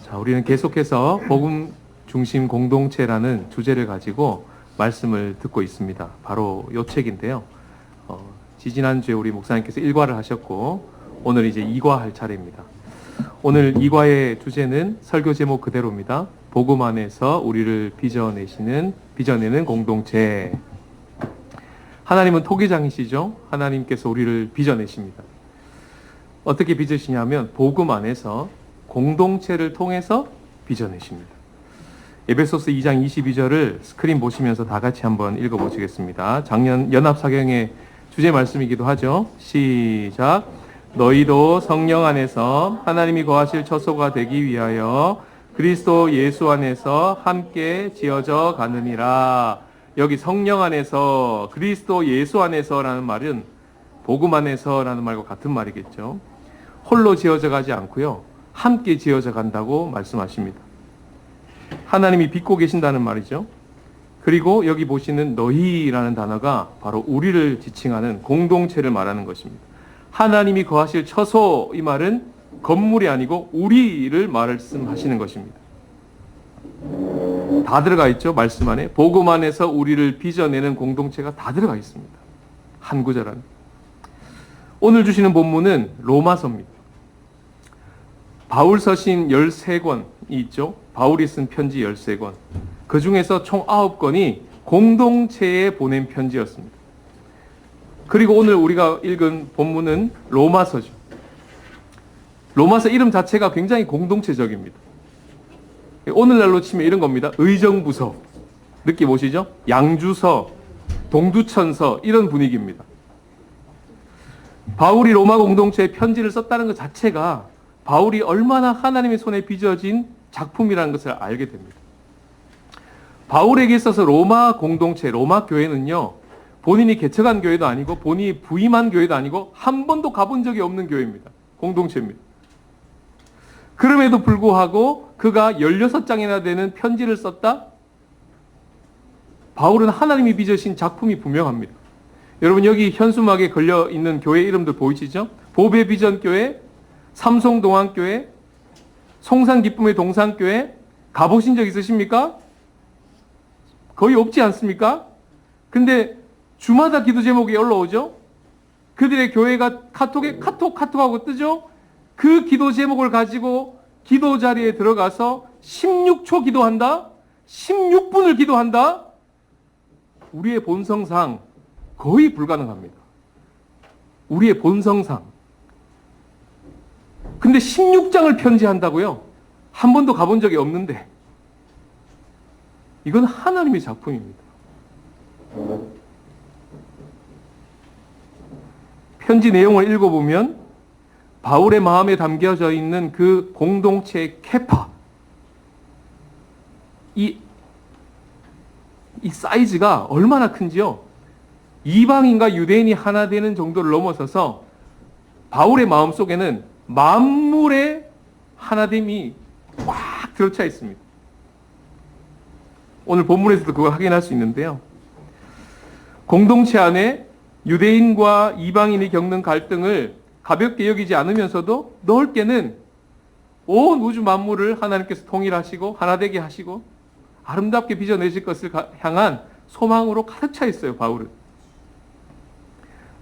자, 우리는 계속해서 복음 중심 공동체라는 주제를 가지고 말씀을 듣고 있습니다. 바로 요 책인데요. 지지난주에 우리 목사님께서 1과를 하셨고 오늘 이제 2과 할 차례입니다. 오늘 2과의 주제는 설교 제목 그대로입니다. 복음 안에서 우리를 빚어내는 공동체. 하나님은 토기장이시죠? 하나님께서 우리를 빚어내십니다. 어떻게 빚으시냐면 복음 안에서 공동체를 통해서 빚어내십니다. 에베소서 2장 22절을 스크린 보시면서 다 같이 한번 읽어보시겠습니다. 작년 연합사경의 주제 말씀이기도 하죠. 시작. 너희도 성령 안에서 하나님이 거하실 처소가 되기 위하여 그리스도 예수 안에서 함께 지어져 가느니라. 여기 성령 안에서, 그리스도 예수 안에서라는 말은 복음 안에서라는 말과 같은 말이겠죠. 홀로 지어져 가지 않고요, 함께 지어져 간다고 말씀하십니다. 하나님이 빚고 계신다는 말이죠. 그리고 여기 보시는 너희라는 단어가 바로 우리를 지칭하는 공동체를 말하는 것입니다. 하나님이 거하실 처소, 이 말은 건물이 아니고 우리를 말씀하시는 것입니다. 다 들어가 있죠. 말씀 안에 복음 안에서 우리를 빚어내는 공동체가 다 들어가 있습니다. 한 구절 안에. 오늘 주시는 본문은 로마서입니다. 바울 서신 13권이 있죠. 바울이 쓴 편지 13권. 그 중에서 총 9권이 공동체에 보낸 편지였습니다. 그리고 오늘 우리가 읽은 본문은 로마서죠. 로마서 이름 자체가 굉장히 공동체적입니다. 오늘날로 치면 이런 겁니다. 의정부서, 느낌 오시죠? 양주서, 동두천서, 이런 분위기입니다. 바울이 로마 공동체에 편지를 썼다는 것 자체가 바울이 얼마나 하나님의 손에 빚어진 작품이라는 것을 알게 됩니다. 바울에게 있어서 로마 공동체, 로마 교회는요, 본인이 개척한 교회도 아니고 본인이 부임한 교회도 아니고 한 번도 가본 적이 없는 교회입니다. 공동체입니다. 그럼에도 불구하고 그가 16장이나 되는 편지를 썼다? 바울은 하나님이 빚으신 작품이 분명합니다. 여러분, 여기 현수막에 걸려 있는 교회 이름들 보이시죠? 보배 비전교회, 삼송동안교회, 송산기쁨의 동산교회, 가보신 적 있으십니까? 거의 없지 않습니까? 근데 주마다 기도 제목이 올라오죠? 그들의 교회가 카톡에 카톡하고 뜨죠? 그 기도 제목을 가지고 기도 자리에 들어가서 16초 기도한다? 16분을 기도한다? 우리의 본성상 거의 불가능합니다. 우리의 본성상. 근데 16장을 편지한다고요? 한 번도 가본 적이 없는데. 이건 하나님의 작품입니다. 편지 내용을 읽어보면 바울의 마음에 담겨져 있는 그 공동체의 캐파, 이 사이즈가 얼마나 큰지요? 이방인과 유대인이 하나 되는 정도를 넘어서서 바울의 마음 속에는 만물의 하나됨이 꽉 들어차 있습니다. 오늘 본문에서도 그걸 확인할 수 있는데요. 공동체 안에 유대인과 이방인이 겪는 갈등을 가볍게 여기지 않으면서도 넓게는 온 우주 만물을 하나님께서 통일하시고 하나 되게 하시고 아름답게 빚어내실 것을 향한 소망으로 가득 차 있어요, 바울은.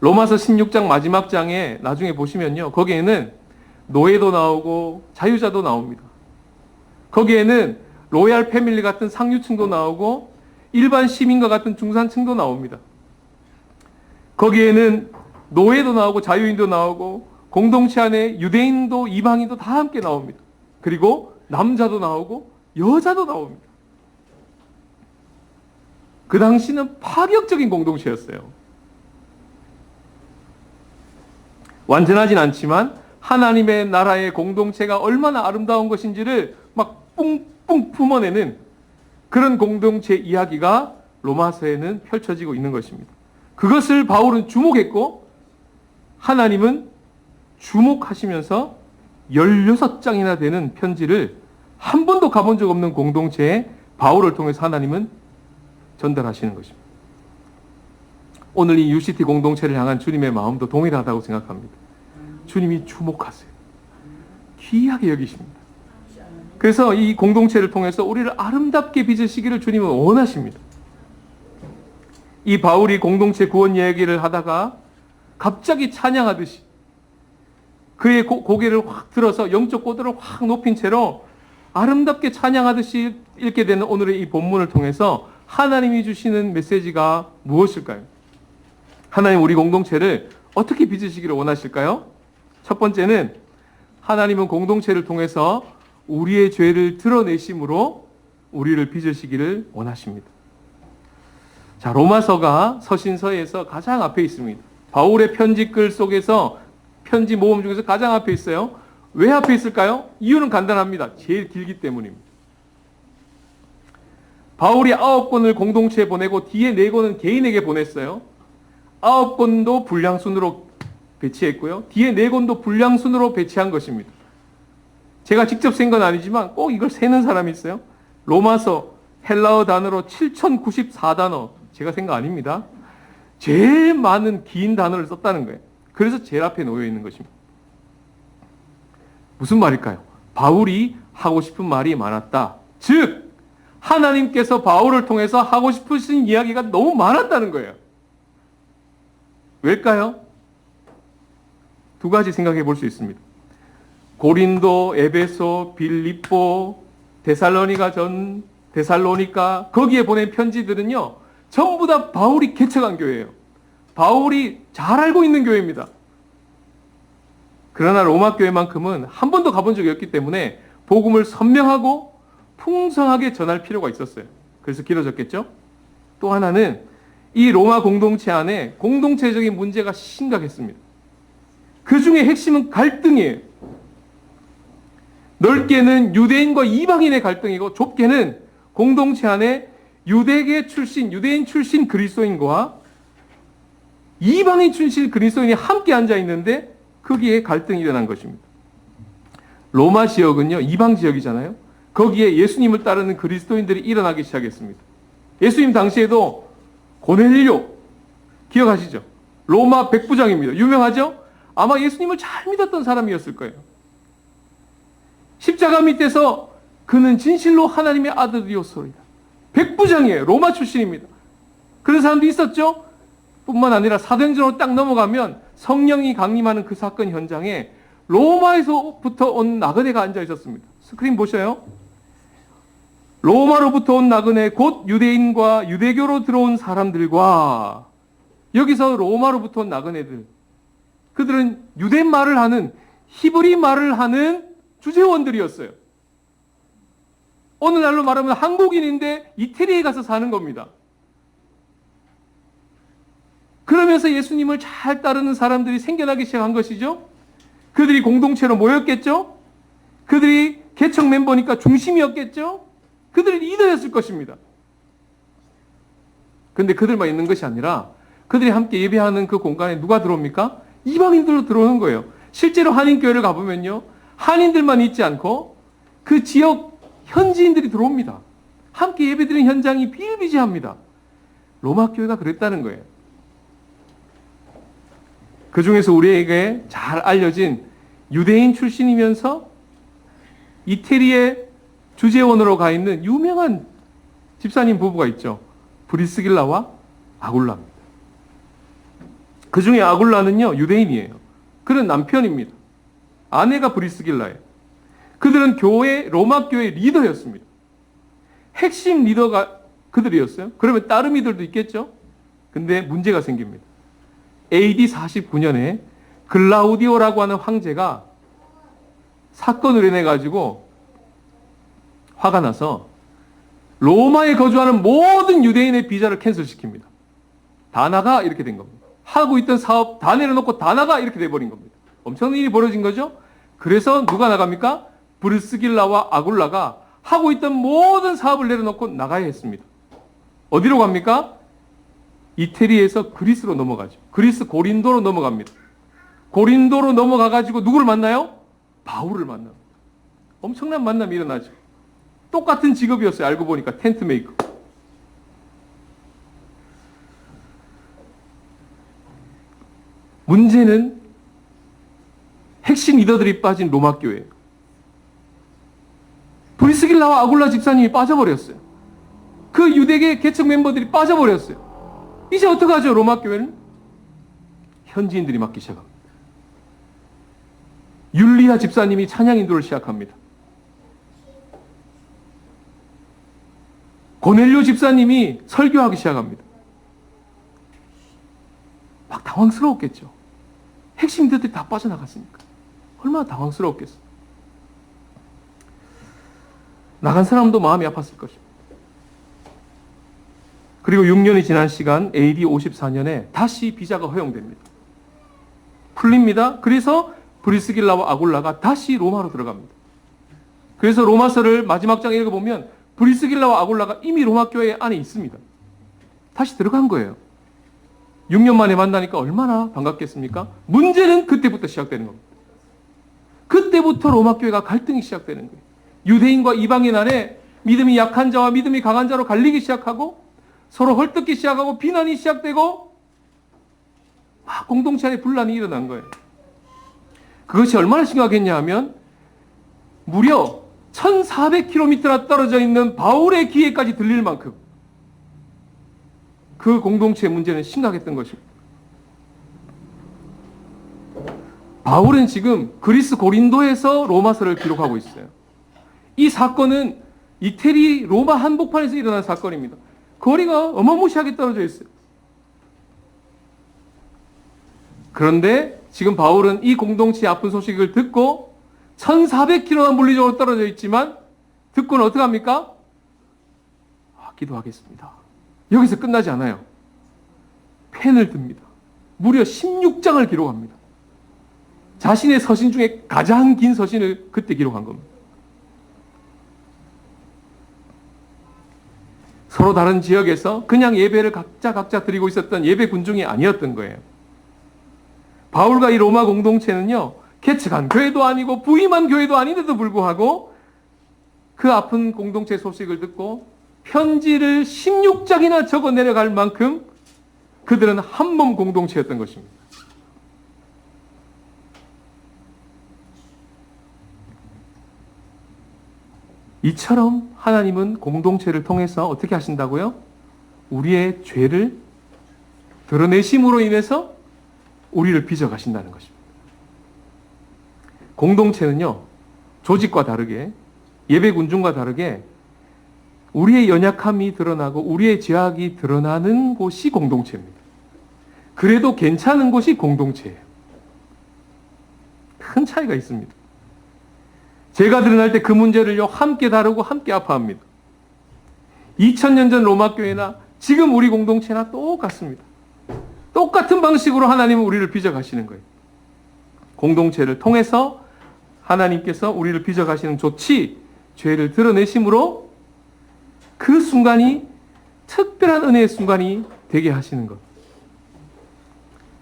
로마서 16장 마지막 장에 나중에 보시면요, 거기에는 노예도 나오고 자유자도 나옵니다. 거기에는 로얄 패밀리 같은 상류층도 나오고 일반 시민과 같은 중산층도 나옵니다. 거기에는 노예도 나오고 자유인도 나오고 공동체 안에 유대인도 이방인도 다 함께 나옵니다. 그리고 남자도 나오고 여자도 나옵니다. 그 당시는 파격적인 공동체였어요. 완전하진 않지만 하나님의 나라의 공동체가 얼마나 아름다운 것인지를 막 뿡뿡 품어내는 그런 공동체 이야기가 로마서에는 펼쳐지고 있는 것입니다. 그것을 바울은 주목했고 하나님은 주목하시면서 16장이나 되는 편지를 한 번도 가본 적 없는 공동체에 바울을 통해서 하나님은 전달하시는 것입니다. 오늘 이 UCT 공동체를 향한 주님의 마음도 동일하다고 생각합니다. 주님이 주목하세요. 귀하게 여기십니다. 그래서 이 공동체를 통해서 우리를 아름답게 빚으시기를 주님은 원하십니다. 이 바울이 공동체 구원 이야기를 하다가 갑자기 찬양하듯이 그의 고개를 확 들어서 영적 고도를 확 높인 채로 아름답게 찬양하듯이 읽게 되는 오늘의 이 본문을 통해서 하나님이 주시는 메시지가 무엇일까요? 하나님 우리 공동체를 어떻게 빚으시기를 원하실까요? 첫 번째는 하나님은 공동체를 통해서 우리의 죄를 드러내심으로 우리를 빚으시기를 원하십니다. 자, 로마서가 서신서에서 가장 앞에 있습니다. 바울의 편지글 속에서 편지 모음 중에서 가장 앞에 있어요. 왜 앞에 있을까요? 이유는 간단합니다. 제일 길기 때문입니다. 바울이 9권을 공동체에 보내고 뒤에 4권은 개인에게 보냈어요. 9권도 분량순으로 배치했고요. 뒤에 4권도 분량순으로 배치한 것입니다. 제가 직접 센 건 아니지만 꼭 이걸 세는 사람이 있어요. 로마서 헬라어 단어로 7094단어 제가 센 거 아닙니다. 제일 많은 긴 단어를 썼다는 거예요. 그래서 제일 앞에 놓여 있는 것입니다. 무슨 말일까요? 바울이 하고 싶은 말이 많았다. 즉 하나님께서 바울을 통해서 하고 싶으신 이야기가 너무 많았다는 거예요. 왜일까요? 두 가지 생각해 볼 수 있습니다. 고린도, 에베소, 빌립보, 데살로니가 거기에 보낸 편지들은요. 전부 다 바울이 개척한 교회예요. 바울이 잘 알고 있는 교회입니다. 그러나 로마 교회만큼은 한 번도 가본 적이 없기 때문에 복음을 선명하고 풍성하게 전할 필요가 있었어요. 그래서 길어졌겠죠? 또 하나는 이 로마 공동체 안에 공동체적인 문제가 심각했습니다. 그 중에 핵심은 갈등이에요. 넓게는 유대인과 이방인의 갈등이고 좁게는 공동체 안에 유대인 출신 그리스도인과 이방인 출신 그리스도인이 함께 앉아 있는데 거기에 갈등이 일어난 것입니다. 로마 지역은요, 이방 지역이잖아요. 거기에 예수님을 따르는 그리스도인들이 일어나기 시작했습니다. 예수님 당시에도 고넬료 기억하시죠? 로마 백부장입니다. 유명하죠? 아마 예수님을 잘 믿었던 사람이었을 거예요. 십자가 밑에서 그는 진실로 하나님의 아들이었소이다. 백부장이에요. 로마 출신입니다. 그런 사람도 있었죠? 뿐만 아니라 사도행전으로 딱 넘어가면 성령이 강림하는 그 사건 현장에 로마에서부터 온 나그네가 앉아 있었습니다. 스크린 보셔요. 로마로부터 온 나그네 곧 유대인과 유대교로 들어온 사람들과 여기서 로마로부터 온 나그네들 그들은 유대말을 하는 히브리 말을 하는 주재원들이었어요. 오늘날로 말하면 한국인인데 이태리에 가서 사는 겁니다. 그러면서 예수님을 잘 따르는 사람들이 생겨나기 시작한 것이죠. 그들이 공동체로 모였겠죠. 그들이 개척 멤버니까 중심이었겠죠. 그들이 리더였을 것입니다. 그런데 그들만 있는 것이 아니라 그들이 함께 예배하는 그 공간에 누가 들어옵니까? 이방인들로 들어오는 거예요. 실제로 한인교회를 가보면요. 한인들만 있지 않고 그 지역 현지인들이 들어옵니다. 함께 예배드리는 현장이 비일비재합니다. 로마 교회가 그랬다는 거예요. 그 중에서 우리에게 잘 알려진 유대인 출신이면서 이태리의 주재원으로 가 있는 유명한 집사님 부부가 있죠. 브리스길라와 아굴라입니다. 그 중에 아굴라는요, 유대인이에요. 그는 남편입니다. 아내가 브리스길라예요. 그들은 로마 교회 리더였습니다. 핵심 리더가 그들이었어요. 그러면 다른 이들도 있겠죠? 근데 문제가 생깁니다. AD 49년에 글라우디오라고 하는 황제가 사건을 인해가지고 화가 나서 로마에 거주하는 모든 유대인의 비자를 캔슬시킵니다. 다 나가 이렇게 된 겁니다. 하고 있던 사업 다 내려놓고 다 나가 이렇게 돼버린 겁니다. 엄청난 일이 벌어진 거죠. 그래서 누가 나갑니까? 브리스길라와 아굴라가 하고 있던 모든 사업을 내려놓고 나가야 했습니다. 어디로 갑니까? 이태리에서 그리스로 넘어가죠. 그리스 고린도로 넘어갑니다. 고린도로 넘어가가지고 누구를 만나요? 바울을 만납니다. 엄청난 만남이 일어나죠. 똑같은 직업이었어요. 알고 보니까 텐트 메이커. 문제는 핵심 리더들이 빠진 로마 교회예요. 브리스길라와 아굴라 집사님이 빠져버렸어요. 그 유대계 개척 멤버들이 빠져버렸어요. 이제 어떡하죠? 로마 교회는 현지인들이 맡기 시작합니다. 율리아 집사님이 찬양 인도를 시작합니다. 고넬료 집사님이 설교하기 시작합니다. 막 당황스러웠겠죠. 핵심들이 다 빠져나갔으니까. 얼마나 당황스러웠겠어요. 나간 사람도 마음이 아팠을 것입니다. 그리고 6년이 지난 시간 AD 54년에 다시 비자가 허용됩니다. 풀립니다. 그래서 브리스길라와 아굴라가 다시 로마로 들어갑니다. 그래서 로마서를 마지막 장 읽어보면 브리스길라와 아굴라가 이미 로마 교회 안에 있습니다. 다시 들어간 거예요. 6년 만에 만나니까 얼마나 반갑겠습니까? 문제는 그때부터 시작되는 겁니다. 그때부터 로마 교회가 갈등이 시작되는 거예요. 유대인과 이방인 안에 믿음이 약한 자와 믿음이 강한 자로 갈리기 시작하고 서로 헐뜯기 시작하고 비난이 시작되고 막 공동체 안에 분란이 일어난 거예요. 그것이 얼마나 심각했냐 하면 무려 1400km나 떨어져 있는 바울의 귀에까지 들릴 만큼 그 공동체의 문제는 심각했던 것입니다. 바울은 지금 그리스 고린도에서 로마서를 기록하고 있어요. 이 사건은 이태리 로마 한복판에서 일어난 사건입니다. 거리가 어마무시하게 떨어져 있어요. 그런데 지금 바울은 이 공동체의 아픈 소식을 듣고 1400km나 물리적으로 떨어져 있지만 듣고는 어떻게 합니까? 기도하겠습니다. 여기서 끝나지 않아요. 펜을 듭니다. 무려 16장을 기록합니다. 자신의 서신 중에 가장 긴 서신을 그때 기록한 겁니다. 서로 다른 지역에서 그냥 예배를 각자 드리고 있었던 예배 군중이 아니었던 거예요. 바울과 이 로마 공동체는요, 개척한 교회도 아니고 부임한 교회도 아닌데도 불구하고 그 아픈 공동체 소식을 듣고 편지를 16장이나 적어 내려갈 만큼 그들은 한몸 공동체였던 것입니다. 이처럼 하나님은 공동체를 통해서 어떻게 하신다고요? 우리의 죄를 드러내심으로 인해서 우리를 빚어가신다는 것입니다. 공동체는요, 조직과 다르게, 예배 군중과 다르게 우리의 연약함이 드러나고 우리의 죄악이 드러나는 곳이 공동체입니다. 그래도 괜찮은 곳이 공동체예요. 큰 차이가 있습니다. 죄가 드러날 때 그 문제를요, 함께 다루고 함께 아파합니다. 2000년 전 로마 교회나 지금 우리 공동체나 똑같습니다. 똑같은 방식으로 하나님은 우리를 빚어가시는 거예요. 공동체를 통해서 하나님께서 우리를 빚어가시는 조치, 죄를 드러내심으로 그 순간이 특별한 은혜의 순간이 되게 하시는 것.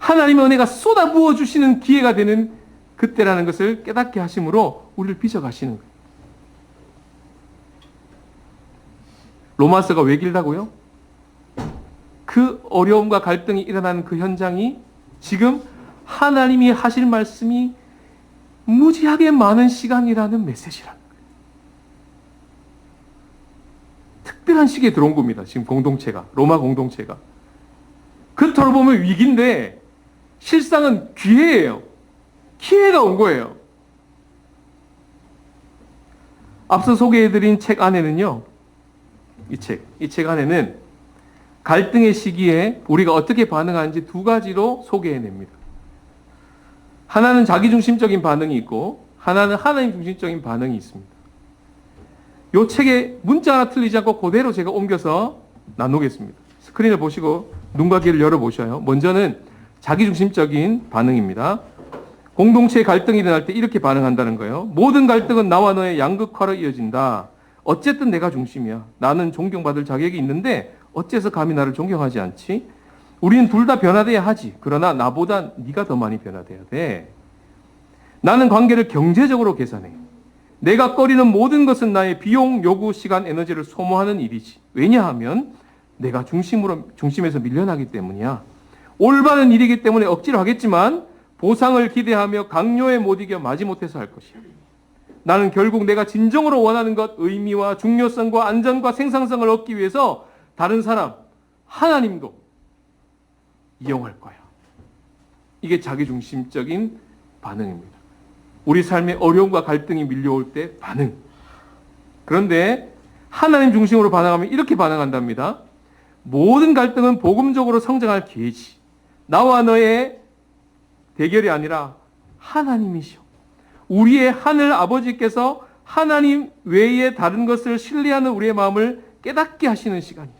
하나님의 은혜가 쏟아 부어주시는 기회가 되는 그때라는 것을 깨닫게 하심으로 우리를 빚어가시는 거예요. 로마서가 왜 길다고요? 그 어려움과 갈등이 일어나는 그 현장이 지금 하나님이 하실 말씀이 무지하게 많은 시간이라는 메시지라는 거예요. 특별한 시기에 들어온 겁니다. 지금 공동체가, 로마 공동체가. 그토록 보면 위기인데 실상은 기회예요. 기회가 온 거예요. 앞서 소개해드린 책 안에는요, 이 책 안에는 갈등의 시기에 우리가 어떻게 반응하는지 두 가지로 소개해냅니다. 하나는 자기중심적인 반응이 있고 하나는 하나님 중심적인 반응이 있습니다. 이 책에 문자 하나 틀리지 않고 그대로 제가 옮겨서 나누겠습니다. 스크린을 보시고 눈과 귀를 열어보셔요. 먼저는 자기중심적인 반응입니다. 공동체의 갈등이 일어날 때 이렇게 반응한다는 거예요. 모든 갈등은 나와 너의 양극화로 이어진다. 어쨌든 내가 중심이야. 나는 존경받을 자격이 있는데 어째서 감히 나를 존경하지 않지? 우리는 둘 다 변화돼야 하지. 그러나 나보다 네가 더 많이 변화돼야 돼. 나는 관계를 경제적으로 계산해. 내가 꺼리는 모든 것은 나의 비용, 요구, 시간, 에너지를 소모하는 일이지. 왜냐하면 내가 중심에서 밀려나기 때문이야. 올바른 일이기 때문에 억지로 하겠지만 보상을 기대하며 강요에 못 이겨 마지못해서 할 것이야. 나는 결국 내가 진정으로 원하는 것, 의미와 중요성과 안전과 생산성을 얻기 위해서 다른 사람, 하나님도 이용할 거야. 이게 자기중심적인 반응입니다. 우리 삶에 어려움과 갈등이 밀려올 때 반응. 그런데 하나님 중심으로 반응하면 이렇게 반응한답니다. 모든 갈등은 복음적으로 성장할 기회지. 나와 너의 대결이 아니라 하나님이시오. 우리의 하늘 아버지께서 하나님 외에 다른 것을 신뢰하는 우리의 마음을 깨닫게 하시는 시간이에요.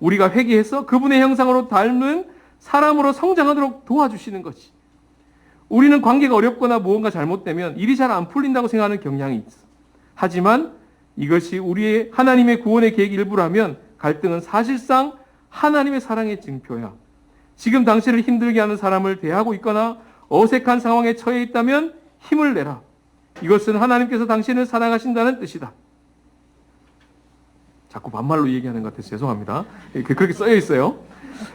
우리가 회개해서 그분의 형상으로 닮은 사람으로 성장하도록 도와주시는 거지. 우리는 관계가 어렵거나 무언가 잘못되면 일이 잘 안 풀린다고 생각하는 경향이 있어. 하지만 이것이 우리의 하나님의 구원의 계획 일부라면 갈등은 사실상 하나님의 사랑의 증표야. 지금 당신을 힘들게 하는 사람을 대하고 있거나 어색한 상황에 처해 있다면 힘을 내라. 이것은 하나님께서 당신을 사랑하신다는 뜻이다. 자꾸 반말로 얘기하는 것 같아서 죄송합니다. 그렇게 써여 있어요.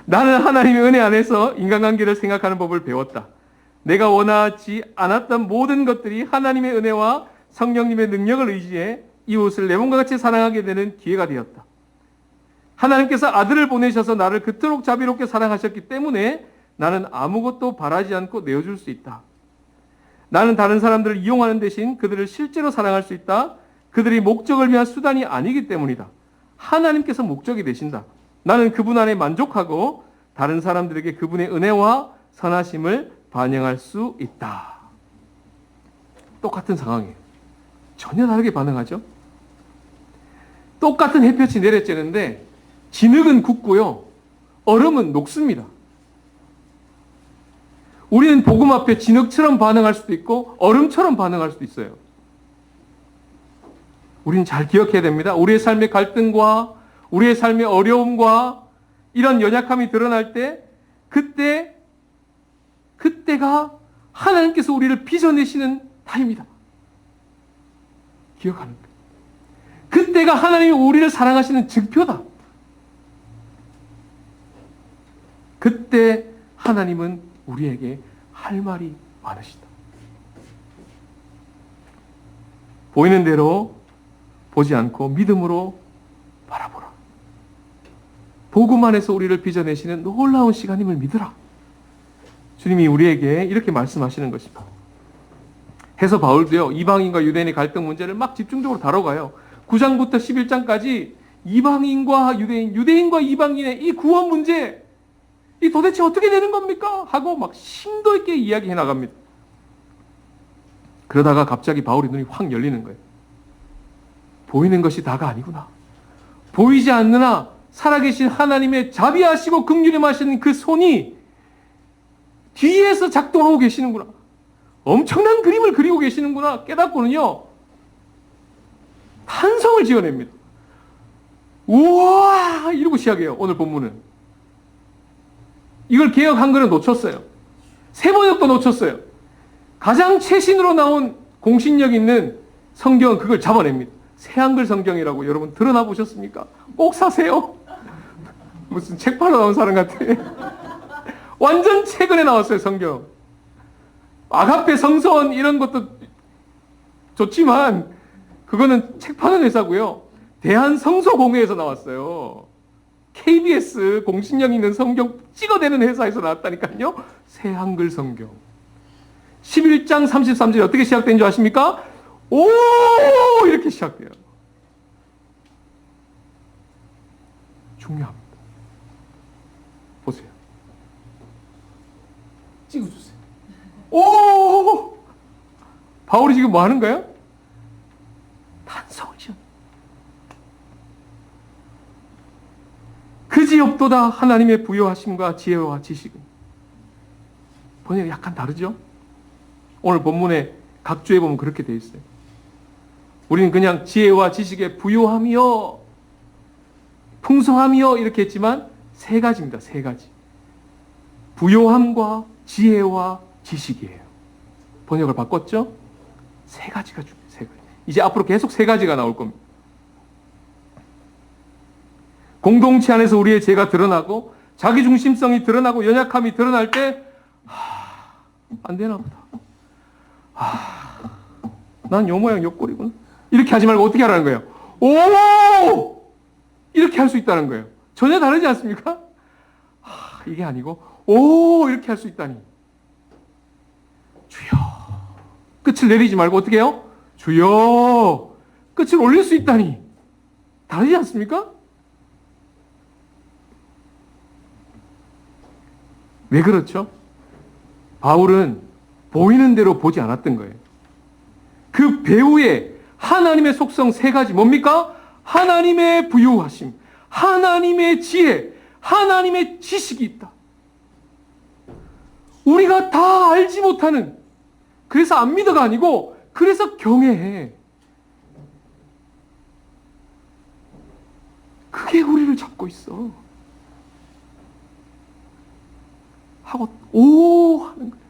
나는 하나님의 은혜 안에서 인간관계를 생각하는 법을 배웠다. 내가 원하지 않았던 모든 것들이 하나님의 은혜와 성령님의 능력을 의지해 이웃을 내 몸과 같이 사랑하게 되는 기회가 되었다. 하나님께서 아들을 보내셔서 나를 그토록 자비롭게 사랑하셨기 때문에 나는 아무것도 바라지 않고 내어줄 수 있다. 나는 다른 사람들을 이용하는 대신 그들을 실제로 사랑할 수 있다. 그들이 목적을 위한 수단이 아니기 때문이다. 하나님께서 목적이 되신다. 나는 그분 안에 만족하고 다른 사람들에게 그분의 은혜와 선하심을 반영할 수 있다. 똑같은 상황이에요. 전혀 다르게 반응하죠. 똑같은 햇볕이 내려쬐는데 진흙은 굳고요. 얼음은 녹습니다. 우리는 복음 앞에 진흙처럼 반응할 수도 있고 얼음처럼 반응할 수도 있어요. 우리는 잘 기억해야 됩니다. 우리의 삶의 갈등과 우리의 삶의 어려움과 이런 연약함이 드러날 때 그때가 하나님께서 우리를 빚어내시는 타임이다. 기억하는 거예요. 그때가 하나님이 우리를 사랑하시는 증표다. 그때 하나님은 우리에게 할 말이 많으시다. 보이는 대로 보지 않고 믿음으로 바라보라. 복음 안에서 우리를 빚어내시는 놀라운 시간임을 믿으라. 주님이 우리에게 이렇게 말씀하시는 것입니다. 해서 바울도요, 이방인과 유대인의 갈등 문제를 막 집중적으로 다뤄가요. 9장부터 11장까지 이방인과 유대인, 유대인과 이방인의 이 구원 문제, 이 도대체 어떻게 되는 겁니까? 하고 막 심도 있게 이야기해 나갑니다. 그러다가 갑자기 바울의 눈이 확 열리는 거예요. 보이는 것이 다가 아니구나. 보이지 않느나 살아계신 하나님의 자비하시고 긍휼히 그 손이 뒤에서 작동하고 계시는구나. 엄청난 그림을 그리고 계시는구나 깨닫고는요, 탄성을 지어냅니다. 우와! 이러고 시작해요. 오늘 본문은. 이걸 개역 한글은 놓쳤어요. 세번역도 놓쳤어요. 가장 최신으로 나온 공신력 있는 성경은 그걸 잡아냅니다. 새한글 성경이라고 여러분 들어나 보셨습니까? 꼭 사세요. 무슨 책 팔러 나온 사람 같아. 완전 최근에 나왔어요, 성경. 아가페 성서원 이런 것도 좋지만 그거는 책 파는 회사고요. 대한성서공회에서 나왔어요. KBS 공신력 있는 성경 찍어대는 회사에서 나왔다니까요. 새 한글 성경. 11장 33절이 어떻게 시작된 줄 아십니까? 오! 이렇게 시작돼요. 중요합니다. 보세요. 찍어주세요. 오! 바울이 지금 뭐 하는 거예요? 탄성을 지어. 그지없도다 하나님의 부여하심과 지혜와 지식은. 번역이 약간 다르죠? 오늘 본문에 각주에 보면 그렇게 되어 있어요. 우리는 그냥 지혜와 지식의 부요함이요, 풍성함이요 이렇게 했지만 세 가지입니다. 세 가지. 부요함과 지혜와 지식이에요. 번역을 바꿨죠? 세 가지가 중요해요. 세 가지. 이제 앞으로 계속 세 가지가 나올 겁니다. 공동체 안에서 우리의 죄가 드러나고 자기중심성이 드러나고 연약함이 드러날 때 안 되나 보다. 난 요 모양 요 꼴이구나. 이렇게 하지 말고 어떻게 하라는 거예요? 오! 이렇게 할 수 있다는 거예요. 전혀 다르지 않습니까? 이게 아니고 오! 이렇게 할 수 있다니. 주여. 끝을 내리지 말고 어떻게 해요? 주여. 끝을 올릴 수 있다니. 다르지 않습니까? 왜 그렇죠? 바울은 보이는 대로 보지 않았던 거예요. 그 배후에 하나님의 속성 세 가지 뭡니까? 하나님의 부유하심, 하나님의 지혜, 하나님의 지식이 있다. 우리가 다 알지 못하는, 그래서 안 믿어가 아니고 그래서 경외해. 그게 우리를 잡고 있어. 하고 오 하는 거예요.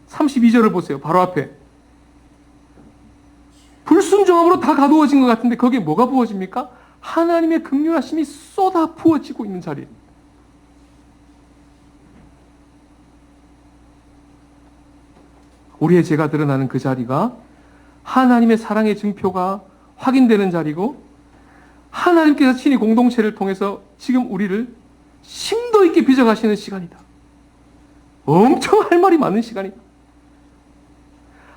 32절을 보세요. 바로 앞에. 불순종함으로 다 가두어진 것 같은데 거기에 뭐가 부어집니까? 하나님의 긍휼하심이 쏟아 부어지고 있는 자리에. 우리의 죄가 드러나는 그 자리가 하나님의 사랑의 증표가 확인되는 자리고, 하나님께서 친히 공동체를 통해서 지금 우리를 심도 있게 빚어가시는 시간이다. 엄청 할 말이 많은 시간이다.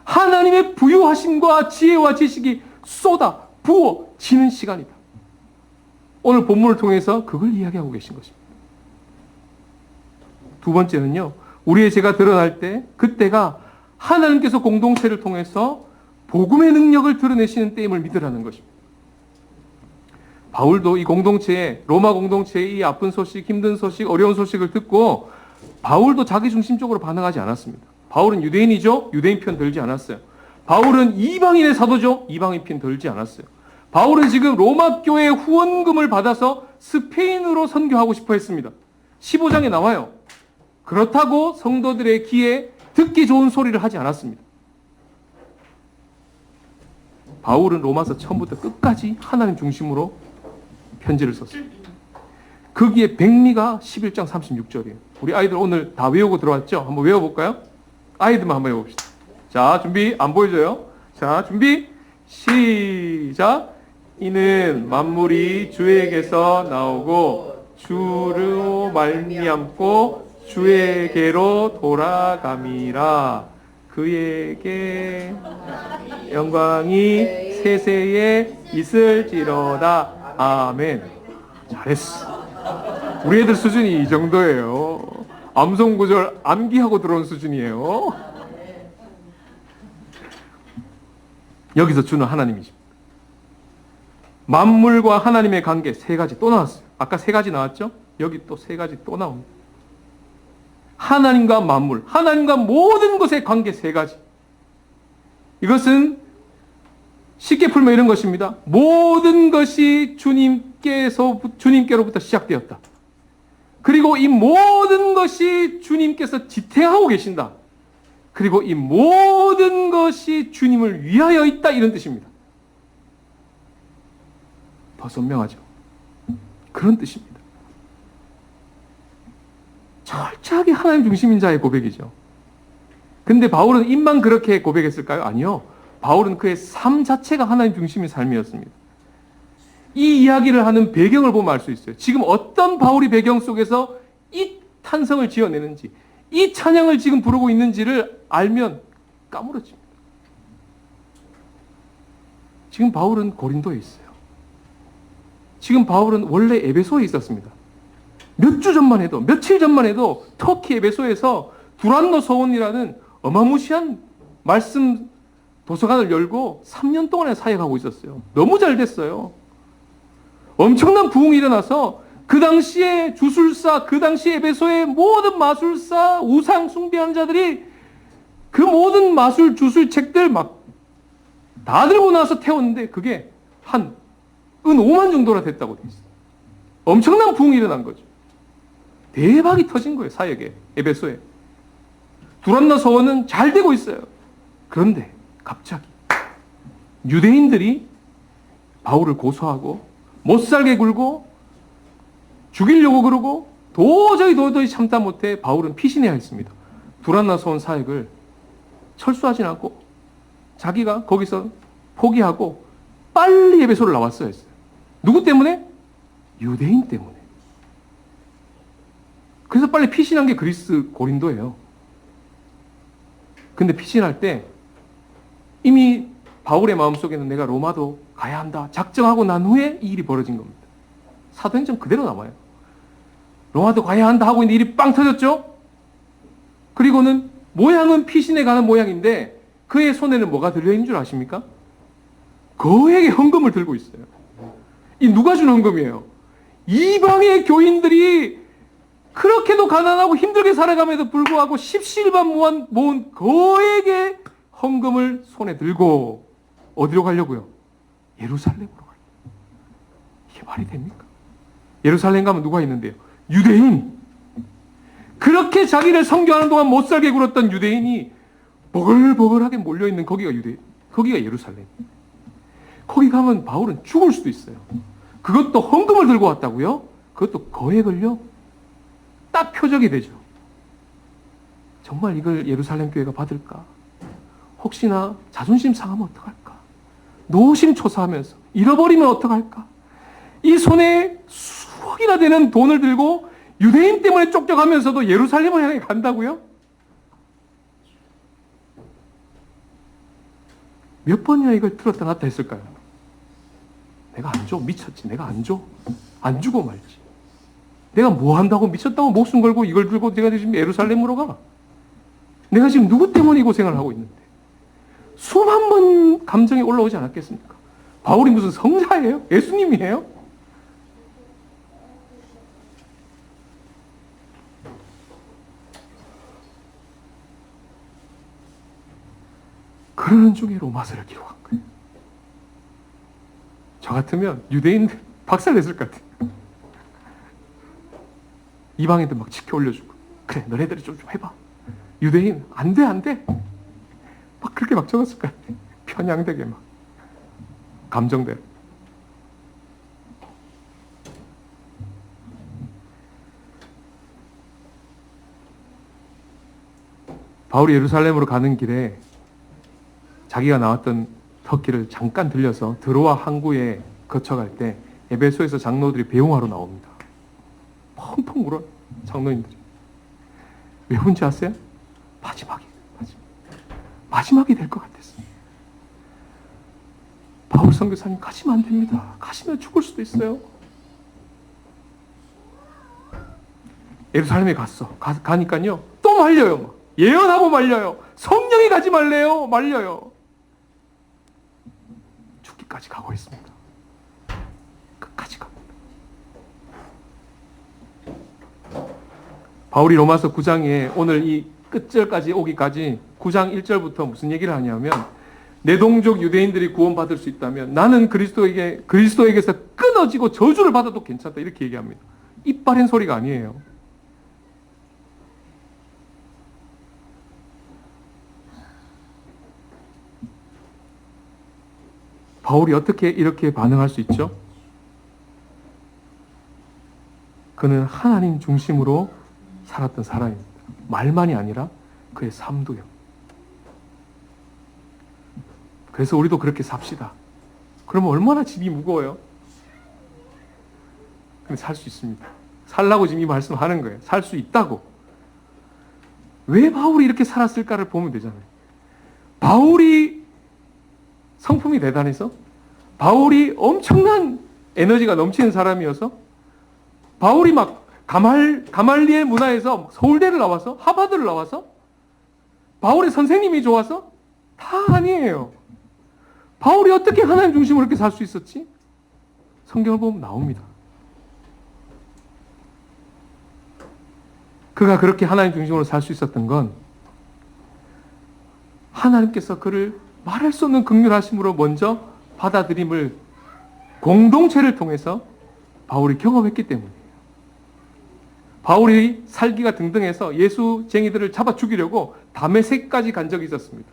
하나님의 부유하심과 지혜와 지식이 쏟아 부어지는 시간이다. 오늘 본문을 통해서 그걸 이야기하고 계신 것입니다. 두 번째는요, 우리의 죄가 드러날 때, 그때가 하나님께서 공동체를 통해서 복음의 능력을 드러내시는 때임을 믿으라는 것입니다. 바울도 이 공동체에, 로마 공동체의 이 아픈 소식, 힘든 소식, 어려운 소식을 듣고 바울도 자기중심적으로 반응하지 않았습니다. 바울은 유대인이죠? 유대인 편 들지 않았어요. 바울은 이방인의 사도죠? 이방인 편 들지 않았어요. 바울은 지금 로마 교회 후원금을 받아서 스페인으로 선교하고 싶어 했습니다. 15장에 나와요. 그렇다고 성도들의 귀에 듣기 좋은 소리를 하지 않았습니다. 바울은 로마서 처음부터 끝까지 하나님 중심으로 편지를 썼어요. 거기에 백미가 11장 36절이에요. 우리 아이들 오늘 다 외우고 들어왔죠? 한번 외워볼까요? 아이들만 한번 외워봅시다. 자, 준비. 안 보여줘요. 자, 준비. 시작. 이는 만물이 주에게서 나오고 주로 말미암고 주에게로 돌아감이라. 그에게 영광이 세세에 있을지로다. 아멘. 잘했어. 우리 애들 수준이 이 정도예요. 암송구절 암기하고 들어온 수준이에요. 여기서 주는 하나님이십니다. 만물과 하나님의 관계 세 가지 또 나왔어요. 아까 세 가지 나왔죠? 여기 또 세 가지 또 나옵니다. 하나님과 만물, 하나님과 모든 것의 관계 세 가지. 이것은 쉽게 풀면 이런 것입니다. 모든 것이 주님께로부터 시작되었다. 그리고 이 모든 것이 주님께서 지탱하고 계신다. 그리고 이 모든 것이 주님을 위하여 있다. 이런 뜻입니다. 더 선명하죠? 그런 뜻입니다. 철저하게 하나님 중심인 자의 고백이죠. 근데 바울은 입만 그렇게 고백했을까요? 아니요. 바울은 그의 삶 자체가 하나님 중심의 삶이었습니다. 이 이야기를 하는 배경을 보면 알 수 있어요. 지금 어떤 바울이 배경 속에서 이 탄성을 지어내는지, 이 찬양을 지금 부르고 있는지를 알면 까무러집니다. 지금 바울은 고린도에 있어요. 지금 바울은 원래 에베소에 있었습니다. 몇 주 전만 해도, 며칠 전만 해도 터키 에베소에서 두란노 서원이라는 어마무시한 말씀 도서관을 열고 3년 동안에 사역하고 있었어요. 너무 잘 됐어요. 엄청난 부흥이 일어나서 그 당시에 주술사, 그 당시 에베소의 모든 마술사, 우상 숭배하는 자들이 그 모든 마술, 주술 책들 막 다 들고 나서 태웠는데 그게 한 은 5만 정도나 됐다고 돼 있어요. 엄청난 부흥이 일어난 거죠. 대박이 터진 거예요, 사역에, 에베소에. 두란노 서원은 잘 되고 있어요. 그런데 갑자기 유대인들이 바울을 고소하고 못 살게 굴고 죽이려고 그러고 도저히 참다 못해 바울은 피신해야 했습니다. 불안나서 온 사역을 철수하진 않고 자기가 거기서 포기하고 빨리 에베소를 나왔어야 했어요. 누구 때문에? 유대인 때문에. 그래서 빨리 피신한 게 그리스 고린도예요. 근데 피신할 때 이미 바울의 마음속에는 내가 로마도 가야 한다 작정하고 난 후에 이 일이 벌어진 겁니다. 사도행전 그대로 남아요. 로마도 가야 한다 하고 있는데 일이 빵 터졌죠? 그리고는 모양은 피신에 가는 모양인데 그의 손에는 뭐가 들려있는 줄 아십니까? 거액의 헌금을 들고 있어요. 이 누가 준 헌금이에요? 이방의 교인들이 그렇게도 가난하고 힘들게 살아감에도 불구하고 십시일반 모은 거액의 헌금을 손에 들고 어디로 가려고요? 예루살렘으로 가려고. 이게 말이 됩니까? 예루살렘 가면 누가 있는데요? 유대인. 그렇게 자기를 선교하는 동안 못 살게 굴었던 유대인이 버글버글하게 몰려있는 거기가 거기가 예루살렘. 거기 가면 바울은 죽을 수도 있어요. 그것도 헌금을 들고 왔다고요? 그것도 거액을요? 딱 표적이 되죠. 정말 이걸 예루살렘 교회가 받을까? 혹시나 자존심 상하면 어떡할까? 노심초사하면서 잃어버리면 어떡할까? 이 손에 수억이나 되는 돈을 들고 유대인 때문에 쫓겨가면서도 예루살렘을 향해 간다고요? 몇 번이나 이걸 들었다 놨다 했을까요? 내가 안 줘. 미쳤지. 내가 안 줘. 안 주고 말지. 내가 뭐 한다고 미쳤다고 목숨 걸고 이걸 들고 내가 지금 예루살렘으로 가. 내가 지금 누구 때문에 이 고생을 하고 있는데. 수만 번 감정이 올라오지 않았겠습니까? 바울이 무슨 성자예요? 예수님이에요? 그러는 중에 로마서를 기록한 거예요. 저 같으면 유대인들 박살냈을 것 같아요. 이방인들 막 지켜 올려주고 그래 너네들이 좀 해봐. 유대인 안 돼 안 돼. 막 그렇게 막 적었을 것 같아요. 편향되게 막 감정대로. 바울이 예루살렘으로 가는 길에 자기가 나왔던 터키를 잠깐 들려서 드로아 항구에 거쳐갈 때 에베소에서 장로들이 배웅하러 나옵니다. 펑펑 울어요. 장로님들이. 왜 운지 아세요? 마지막이 될 것 같았어요. 바울 선교사님 가시면 안 됩니다. 가시면 죽을 수도 있어요. 예루살렘에 갔어. 가니까요. 또 말려요. 예언하고 말려요. 성령이 가지 말래요. 말려요. 죽기까지 가고 있습니다. 끝까지 갑니다. 바울이 로마서 9장에 오늘 이 끝절까지 오기까지 9장 1절부터 무슨 얘기를 하냐면 내 동족 유대인들이 구원받을 수 있다면 나는 그리스도에게서 끊어지고 저주를 받아도 괜찮다 이렇게 얘기합니다. 이빨엔 소리가 아니에요. 바울이 어떻게 이렇게 반응할 수 있죠? 그는 하나님 중심으로 살았던 사람입니다. 말만이 아니라 그의 삶도요. 그래서 우리도 그렇게 삽시다. 그러면 얼마나 짐이 무거워요? 근데 살 수 있습니다. 살라고 지금 이 말씀하는 거예요. 살 수 있다고. 왜 바울이 이렇게 살았을까를 보면 되잖아요. 바울이 성품이 대단해서, 바울이 엄청난 에너지가 넘치는 사람이어서, 바울이 막 가말리엘 문화에서 서울대를 나와서, 하버드를 나와서, 바울의 선생님이 좋아서? 다 아니에요. 바울이 어떻게 하나님 중심으로 이렇게 살 수 있었지? 성경을 보면 나옵니다. 그가 그렇게 하나님 중심으로 살 수 있었던 건 하나님께서 그를 말할 수 없는 긍휼하심으로 먼저 받아들임을 공동체를 통해서 바울이 경험했기 때문이에요. 바울이 살기가 등등해서 예수쟁이들을 잡아 죽이려고 다메섹까지 간 적이 있었습니다.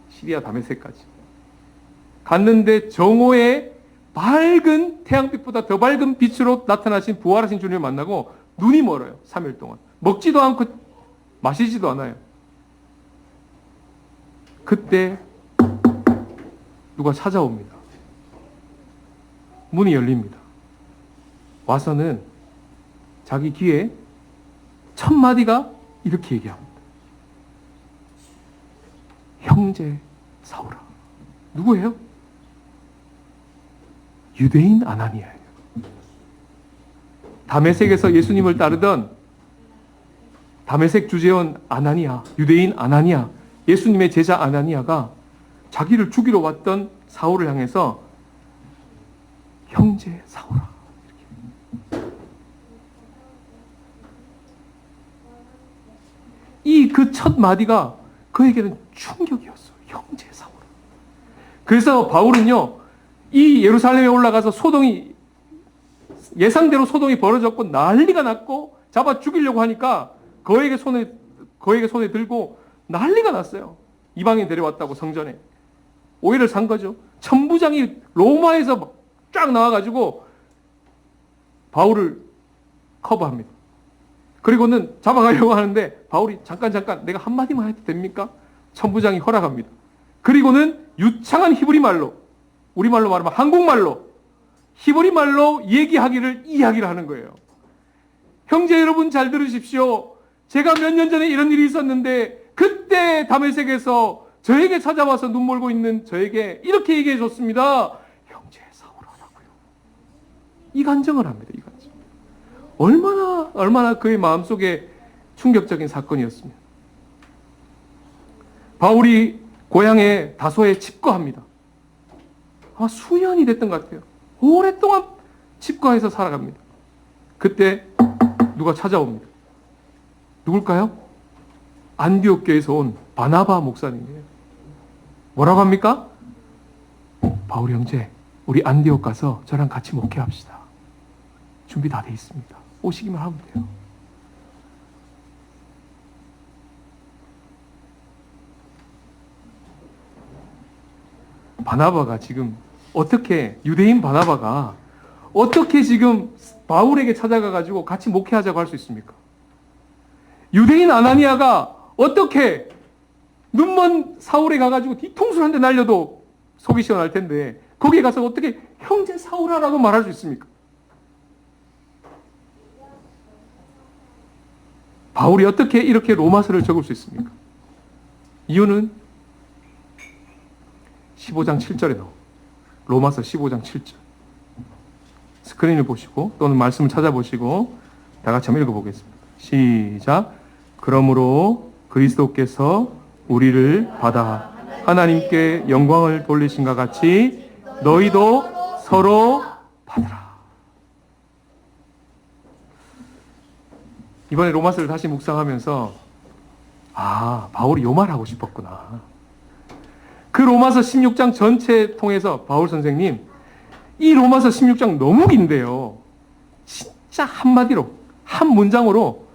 시리아 다메섹까지. 갔는데 정오에 밝은 태양빛보다 더 밝은 빛으로 나타나신 부활하신 주님을 만나고 눈이 멀어요. 3일 동안. 먹지도 않고 마시지도 않아요. 그때 누가 찾아옵니다. 문이 열립니다. 와서는 자기 귀에 첫 마디가 이렇게 얘기합니다. 형제 사울아. 누구예요? 유대인 아나니아예요. 다메섹에서 예수님을 따르던 다메섹 주재원 아나니아, 유대인 아나니아, 예수님의 제자 아나니아가 자기를 죽이러 왔던 사울을 향해서 형제 사울아. 이 그 첫 마디가 그에게는 충격이었어요. 형제 사울아. 그래서 바울은요, 이 예루살렘에 올라가서 예상대로 소동이 벌어졌고 난리가 났고 잡아 죽이려고 하니까 거에게 손에 들고 난리가 났어요. 이방인 데려왔다고 성전에. 오해를 산 거죠. 천부장이 로마에서 쫙 나와가지고 바울을 커버합니다. 그리고는 잡아가려고 하는데 바울이 잠깐 내가 한마디만 해도 됩니까? 천부장이 허락합니다. 그리고는 유창한 히브리 말로, 우리말로 말하면 한국말로, 히브리 말로 이야기를 하는 거예요. 형제 여러분 잘 들으십시오. 제가 몇 년 전에 이런 일이 있었는데 그때 다메섹에서 저에게 찾아와서 눈 몰고 있는 저에게 이렇게 얘기해 줬습니다. 형제 사울아라고요. 이 간증을 합니다. 이 간증. 얼마나 그의 마음속에 충격적인 사건이었습니다. 바울이 고향에 다소에 집거합니다. 아마 수년이 됐던 것 같아요. 오랫동안 집거해서 살아갑니다. 그때 누가 찾아옵니다. 누굴까요? 안디옥 교회에서 온 바나바 목사님이에요. 뭐라고 합니까? 바울 형제, 우리 안디옥 가서 저랑 같이 목회합시다. 준비 다 돼 있습니다. 오시기만 하면 돼요. 바나바가 지금 유대인 바나바가 어떻게 지금 바울에게 찾아가가지고 같이 목회하자고 할 수 있습니까? 유대인 아나니아가 어떻게 눈먼 사울에 가가지고 뒤통수를 한 대 날려도 속이 시원할 텐데 거기에 가서 어떻게 형제 사울아라고 말할 수 있습니까? 바울이 어떻게 이렇게 로마서를 적을 수 있습니까? 이유는 15장 7절에 나옵니다. 로마서 15장 7절. 스크린을 보시고 또는 말씀을 찾아보시고 다 같이 한번 읽어보겠습니다. 시작. 그러므로 그리스도께서 우리를 받아 하나님께 영광을 돌리신과 같이 너희도 서로 받으라. 이번에 로마서를 다시 묵상하면서 바울이 요 말하고 싶었구나. 그 로마서 16장 전체 통해서 바울 선생님, 이 로마서 16장 너무 긴데요. 진짜 한마디로, 한 문장으로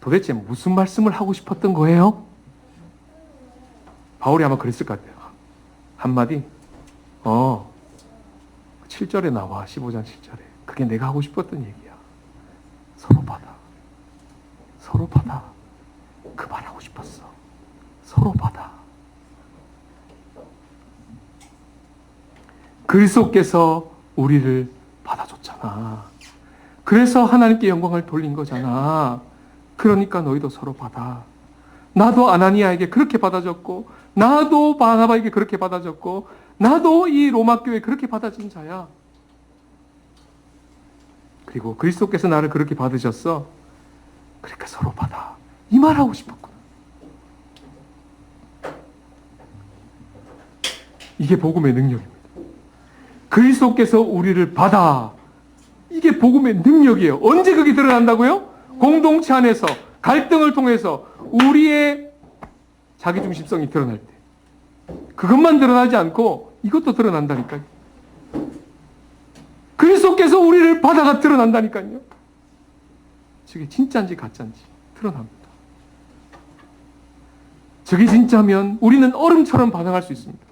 도대체 무슨 말씀을 하고 싶었던 거예요? 바울이 아마 그랬을 것 같아요. 한마디. 7절에 나와. 15장 7절에. 그게 내가 하고 싶었던 얘기야. 서로 받아. 서로 받아. 그 말 하고 싶었어. 서로 받아. 그리스도께서 우리를 받아줬잖아. 그래서 하나님께 영광을 돌린 거잖아. 그러니까 너희도 서로 받아. 나도 아나니아에게 그렇게 받아줬고, 나도 바나바에게 그렇게 받아줬고, 나도 이 로마 교회에 그렇게 받아준 자야. 그리고 그리스도께서 나를 그렇게 받으셨어. 그러니까 서로 받아. 이 말 하고 싶었구나. 이게 복음의 능력입니다. 그리스도께서 우리를 받아. 이게 복음의 능력이에요. 언제 그게 드러난다고요? 공동체 안에서 갈등을 통해서 우리의 자기중심성이 드러날 때. 그것만 드러나지 않고 이것도 드러난다니까요. 그리스도께서 우리를 받아가 드러난다니까요. 저게 진짜인지 가짜인지 드러납니다. 저게 진짜면 우리는 얼음처럼 반응할 수 있습니다.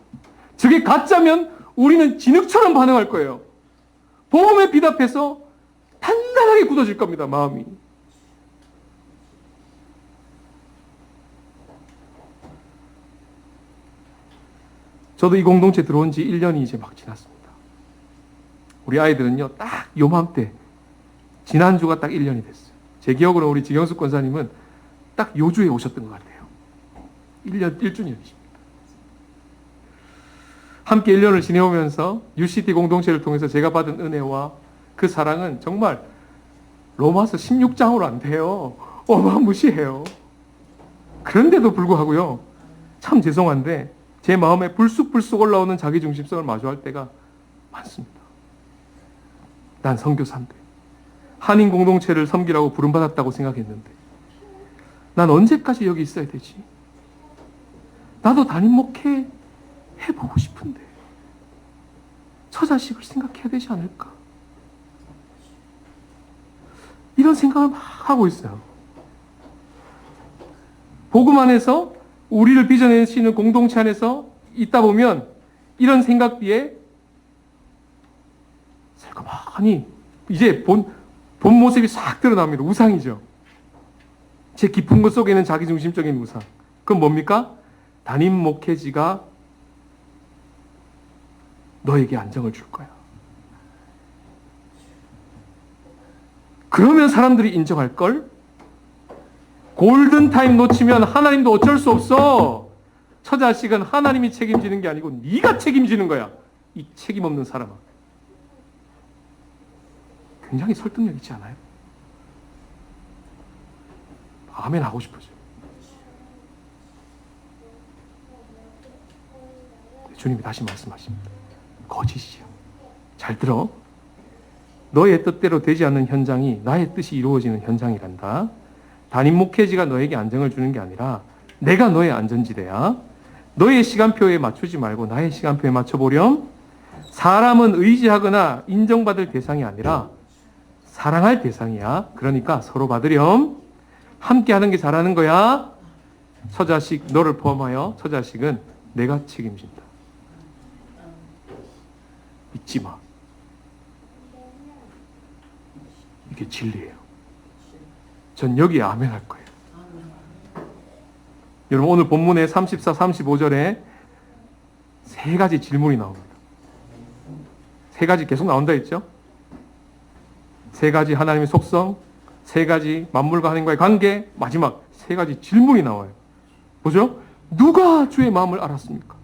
저게 가짜면 우리는 진흙처럼 반응할 거예요. 복음에 비답해서 단단하게 굳어질 겁니다. 마음이. 저도 이 공동체 들어온 지 1년이 이제 막 지났습니다. 우리 아이들은요, 딱 요맘때, 지난주가 딱 1년이 됐어요. 제 기억으로 우리 지경숙 권사님은 딱 요주에 오셨던 것 같아요. 1년, 1주년이십니다. 함께 1년을 지내오면서 UCT 공동체를 통해서 제가 받은 은혜와 그 사랑은 정말 로마서 16장으로 안 돼요. 어마무시해요. 그런데도 불구하고요, 참 죄송한데 제 마음에 불쑥불쑥 올라오는 자기중심성을 마주할 때가 많습니다. 난 선교사인데, 한인 공동체를 섬기라고 부름받았다고 생각했는데 난 언제까지 여기 있어야 되지? 나도 담임 목회 해보고 싶은데 처자식을 생각해야 되지 않을까? 이런 생각을 막 하고 있어요. 복음 안에서 우리를 빚어내시는 공동체 안에서 있다 보면 이런 생각 뒤에 새까마니 이제 본 모습이 싹 드러납니다. 우상이죠. 제 깊은 것 속에는 자기중심적인 우상. 그건 뭡니까? 담임 목회지가 너에게 안정을 줄 거야. 그러면 사람들이 인정할걸? 골든타임 놓치면 하나님도 어쩔 수 없어. 처자식은 하나님이 책임지는 게 아니고 네가 책임지는 거야. 이 책임 없는 사람아. 굉장히 설득력 있지 않아요? 아멘 하고 싶어져요. 주님이 다시 말씀하십니다. 거짓이야. 잘 들어. 너의 뜻대로 되지 않는 현장이 나의 뜻이 이루어지는 현장이란다. 담임 목회지가 너에게 안정을 주는 게 아니라 내가 너의 안전지대야. 너의 시간표에 맞추지 말고 나의 시간표에 맞춰보렴. 사람은 의지하거나 인정받을 대상이 아니라 사랑할 대상이야. 그러니까 서로 받으렴. 함께 하는 게 잘하는 거야. 처자식, 너를 포함하여 처자식은 내가 책임진다. 잊지 마. 이게 진리예요. 전 여기에 아멘 할 거예요. 여러분, 오늘 본문의 34, 35절에 세 가지 질문이 나옵니다. 세 가지 계속 나온다 했죠? 세 가지 하나님의 속성, 세 가지 만물과 하나님과의 관계, 마지막 세 가지 질문이 나와요. 보죠? 누가 주의 마음을 알았습니까?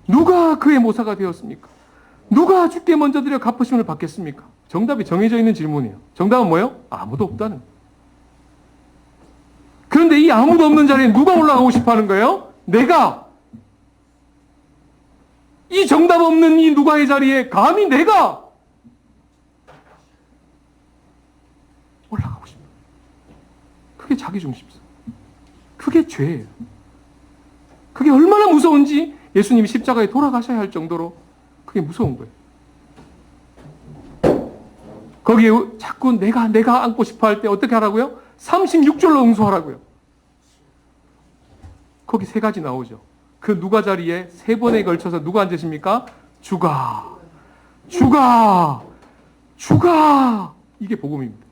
누가 그의 모사가 되었습니까? 누가 주께 먼저 드려 갚으심을 받겠습니까? 정답이 정해져 있는 질문이에요. 정답은 뭐예요? 아무도 없다는 거예요. 그런데 이 아무도 없는 자리에 누가 올라가고 싶어 하는 거예요? 내가! 이 정답 없는 이 누가의 자리에 감히 내가 올라가고 싶어요. 그게 자기중심성. 그게 죄예요. 그게 얼마나 무서운지 예수님이 십자가에 돌아가셔야 할 정도로 그게 무서운 거예요. 거기에 자꾸 내가 안고 싶어 할 때 어떻게 하라고요? 36절로 응수하라고요. 거기 세 가지 나오죠. 그 누가 자리에 세 번에 걸쳐서 누가 앉으십니까? 주가, 주가, 주가. 이게 복음입니다.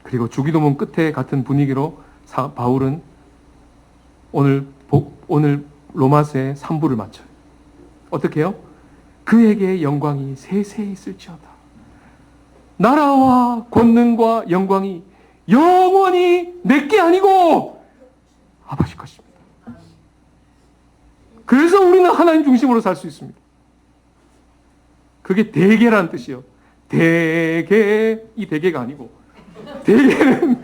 그리고 주기도문 끝에 같은 분위기로 바울은 오늘 로마서의 3부를 맞춰요. 어떻게 해요? 그에게 영광이 세세히 있을지어다. 나라와 권능과 영광이 영원히 내게 아니고 아버지 것입니다. 그래서 우리는 하나님 중심으로 살 수 있습니다. 그게 대개라는 뜻이요. 대개, 이 대개가 아니고 대개는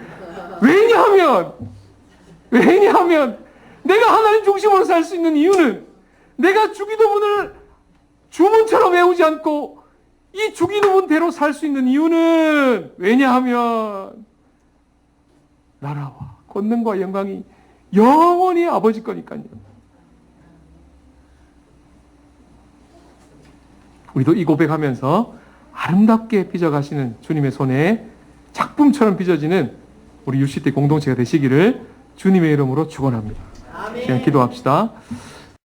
왜냐하면 내가 하나님 중심으로 살 수 있는 이유는 내가 주기도문을 주문처럼 외우지 않고 이 주기도문대로 살 수 있는 이유는 왜냐하면 나라와 권능과 영광이 영원히 아버지 거니까요. 우리도 이 고백하면서 아름답게 빚어가시는 주님의 손에 작품처럼 빚어지는 우리 UCT 공동체가 되시기를 주님의 이름으로 축원합니다. 그냥 기도합시다.